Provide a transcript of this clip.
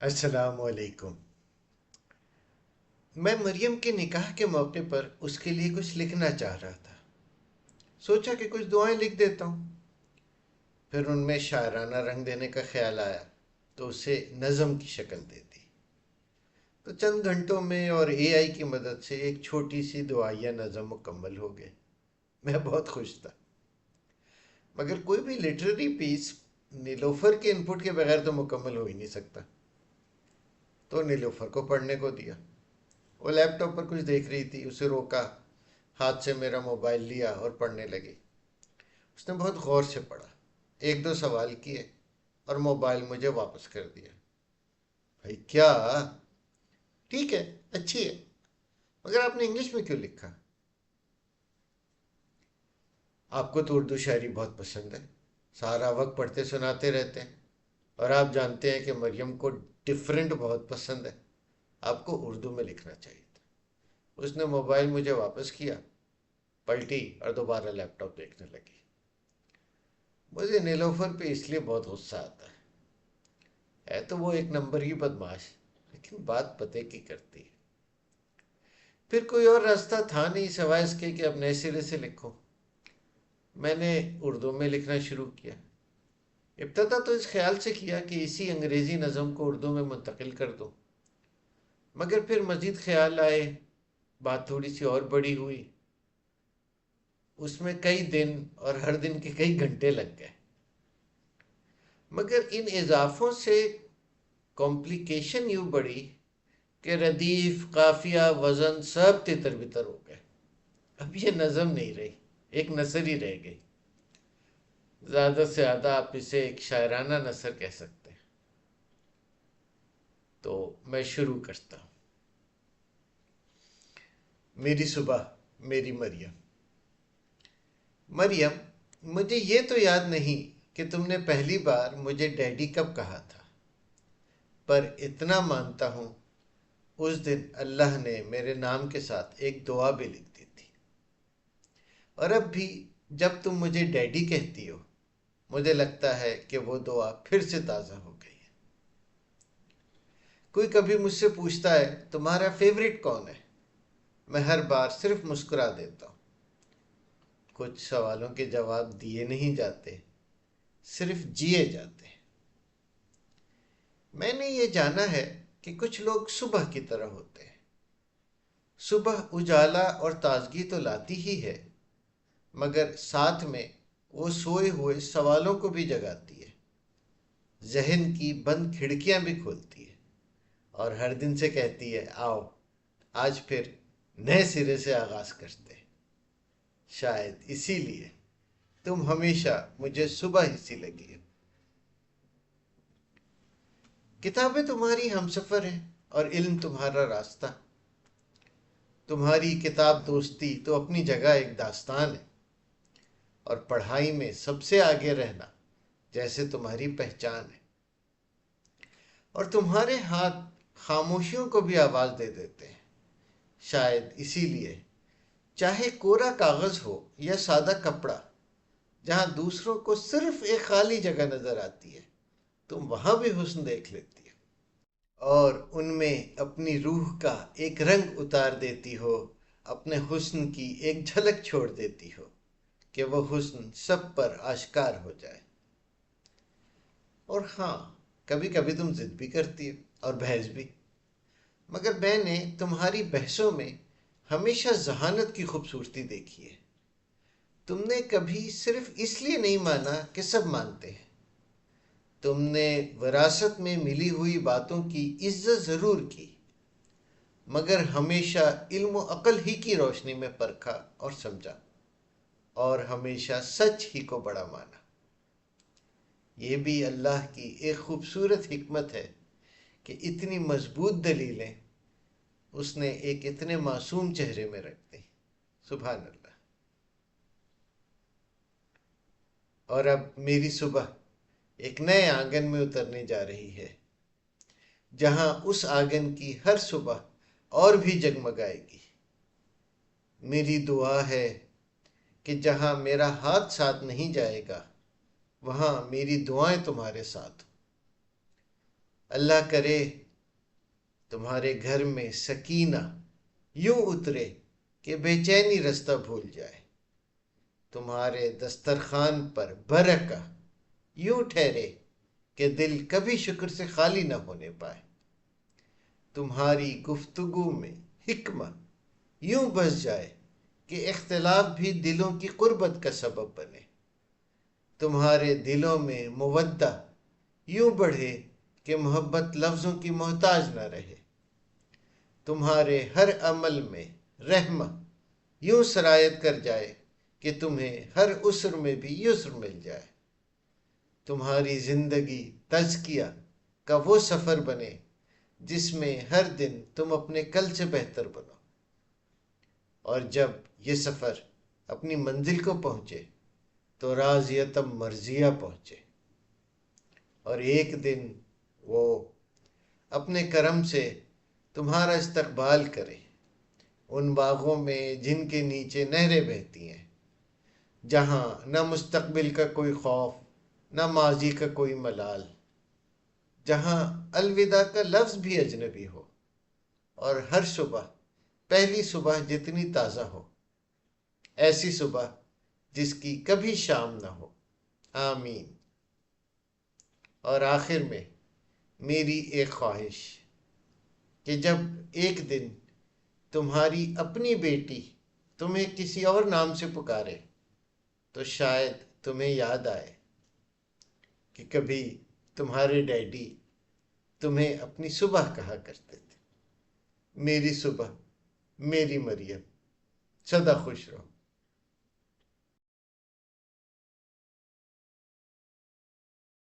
السلام علیکم۔ میں مریم کے نکاح کے موقع پر اس کے لیے کچھ لکھنا چاہ رہا تھا۔ سوچا کہ کچھ دعائیں لکھ دیتا ہوں۔ پھر ان میں شاعرانہ رنگ دینے کا خیال آیا تو اسے نظم کی شکل دے دی۔ تو چند گھنٹوں میں اور اے آئی کی مدد سے ایک چھوٹی سی دعائیہ نظم مکمل ہو گئے۔ میں بہت خوش تھا، مگر کوئی بھی لٹریری پیس نیلوفر کے انپٹ کے بغیر تو مکمل ہو ہی نہیں سکتا۔ تو نیلوفر کو پڑھنے کو دیا۔ وہ لیپ ٹاپ پر کچھ دیکھ رہی تھی، اسے روکا، ہاتھ سے میرا موبائل لیا اور پڑھنے لگی۔ اس نے بہت غور سے پڑھا، ایک دو سوال کیے اور موبائل مجھے واپس کر دیا۔ بھائی کیا؟ ٹھیک ہے، اچھی ہے، مگر آپ نے انگلش میں کیوں لکھا؟ آپ کو تو اردو شاعری بہت پسند ہے، سارا وقت پڑھتے سناتے رہتے ہیں، اور آپ جانتے ہیں کہ مریم کو ڈفرینٹ بہت پسند ہے، آپ کو اردو میں لکھنا چاہیے تھا۔ اس نے موبائل مجھے واپس کیا، پلٹی اور دوبارہ لیپ ٹاپ دیکھنے لگی۔ مجھے نیلوفر پہ اس لیے بہت غصہ آتا ہے تو وہ ایک نمبر کی بدماش، لیکن بات پتے کی کرتی ہے۔ پھر کوئی اور راستہ تھا نہیں سوائے اس کے کہ اب نئے سرے سے لکھوں۔ میں نے اردو میں لکھنا شروع کیا۔ ابتدا تو اس خیال سے کیا کہ اسی انگریزی نظم کو اردو میں منتقل کر دوں، مگر پھر مزید خیال آئے، بات تھوڑی سی اور بڑی ہوئی، اس میں کئی دن اور ہر دن کے کئی گھنٹے لگ گئے۔ مگر ان اضافوں سے کمپلیکیشن یوں بڑھی کہ ردیف، قافیہ، وزن سب تتر بتر ہو گئے۔ اب یہ نظم نہیں رہی، ایک نثر ہی رہ گئی۔ زیادہ سے زیادہ آپ اسے ایک شاعرانہ نثر کہہ سکتے ہیں۔ تو میں شروع کرتا ہوں۔ میری صبح، میری مریم۔ مریم، مجھے یہ تو یاد نہیں کہ تم نے پہلی بار مجھے ڈیڈی کب کہا تھا، پر اتنا مانتا ہوں اس دن اللہ نے میرے نام کے ساتھ ایک دعا بھی لکھ دی تھی، اور اب بھی جب تم مجھے ڈیڈی کہتی ہو مجھے لگتا ہے کہ وہ دعا پھر سے تازہ ہو گئی ہے۔ کوئی کبھی مجھ سے پوچھتا ہے تمہارا فیوریٹ کون ہے، میں ہر بار صرف مسکرا دیتا ہوں۔ کچھ سوالوں کے جواب دیے نہیں جاتے، صرف جیے جاتے ہیں۔ میں نے یہ جانا ہے کہ کچھ لوگ صبح کی طرح ہوتے ہیں۔ صبح اجالا اور تازگی تو لاتی ہی ہے، مگر ساتھ میں وہ سوئے ہوئے سوالوں کو بھی جگاتی ہے، ذہن کی بند کھڑکیاں بھی کھولتی ہے، اور ہر دن سے کہتی ہے آؤ آج پھر نئے سرے سے آغاز کرتے ہیں۔ شاید اسی لیے تم ہمیشہ مجھے صبح ہی سی لگی ہو۔ کتابیں تمہاری ہمسفر ہیں اور علم تمہارا راستہ۔ تمہاری کتاب دوستی تو اپنی جگہ ایک داستان ہے، اور پڑھائی میں سب سے آگے رہنا جیسے تمہاری پہچان ہے، اور تمہارے ہاتھ خاموشیوں کو بھی آواز دے دیتے ہیں۔ شاید اسی لیے چاہے کورا کاغذ ہو یا سادہ کپڑا، جہاں دوسروں کو صرف ایک خالی جگہ نظر آتی ہے تم وہاں بھی حسن دیکھ لیتی ہو، اور ان میں اپنی روح کا ایک رنگ اتار دیتی ہو، اپنے حسن کی ایک جھلک چھوڑ دیتی ہو کہ وہ حسن سب پر آشکار ہو جائے۔ اور ہاں، کبھی کبھی تم ضد بھی کرتی ہو اور بحث بھی، مگر میں نے تمہاری بحثوں میں ہمیشہ ذہانت کی خوبصورتی دیکھی ہے۔ تم نے کبھی صرف اس لیے نہیں مانا کہ سب مانتے ہیں، تم نے وراثت میں ملی ہوئی باتوں کی عزت ضرور کی، مگر ہمیشہ علم و عقل ہی کی روشنی میں پرکھا اور سمجھا، اور ہمیشہ سچ ہی کو بڑا مانا۔ یہ بھی اللہ کی ایک خوبصورت حکمت ہے کہ اتنی مضبوط دلیلیں اس نے ایک اتنے معصوم چہرے میں رکھ دی۔ سبحان اللہ۔ اور اب میری صبح ایک نئے آنگن میں اترنے جا رہی ہے، جہاں اس آنگن کی ہر صبح اور بھی جگمگائے گی۔ میری دعا ہے کہ جہاں میرا ہاتھ ساتھ نہیں جائے گا، وہاں میری دعائیں تمہارے ساتھ۔ اللہ کرے تمہارے گھر میں سکینہ یوں اترے کہ بے چینی رستہ بھول جائے، تمہارے دسترخوان پر برکہ یوں ٹھہرے کہ دل کبھی شکر سے خالی نہ ہونے پائے، تمہاری گفتگو میں حکمت یوں بس جائے کہ اختلاف بھی دلوں کی قربت کا سبب بنے، تمہارے دلوں میں مودہ یوں بڑھے کہ محبت لفظوں کی محتاج نہ رہے، تمہارے ہر عمل میں رحمت یوں سرایت کر جائے کہ تمہیں ہر عسر میں بھی یسر مل جائے، تمہاری زندگی تزکیہ کا وہ سفر بنے جس میں ہر دن تم اپنے کل سے بہتر بنو، اور جب یہ سفر اپنی منزل کو پہنچے تو راضیتم مرضیہ پہنچے، اور ایک دن وہ اپنے کرم سے تمہارا استقبال کرے ان باغوں میں جن کے نیچے نہریں بہتی ہیں، جہاں نہ مستقبل کا کوئی خوف نہ ماضی کا کوئی ملال، جہاں الوداع کا لفظ بھی اجنبی ہو، اور ہر صبح پہلی صبح جتنی تازہ ہو، ایسی صبح جس کی کبھی شام نہ ہو، آمین۔ اور آخر میں میری ایک خواہش کہ جب ایک دن تمہاری اپنی بیٹی تمہیں کسی اور نام سے پکارے تو شاید تمہیں یاد آئے کہ کبھی تمہارے ڈیڈی تمہیں اپنی صبح کہا کرتے تھے، میری صبح، میری مریم، سدا خوش رہو۔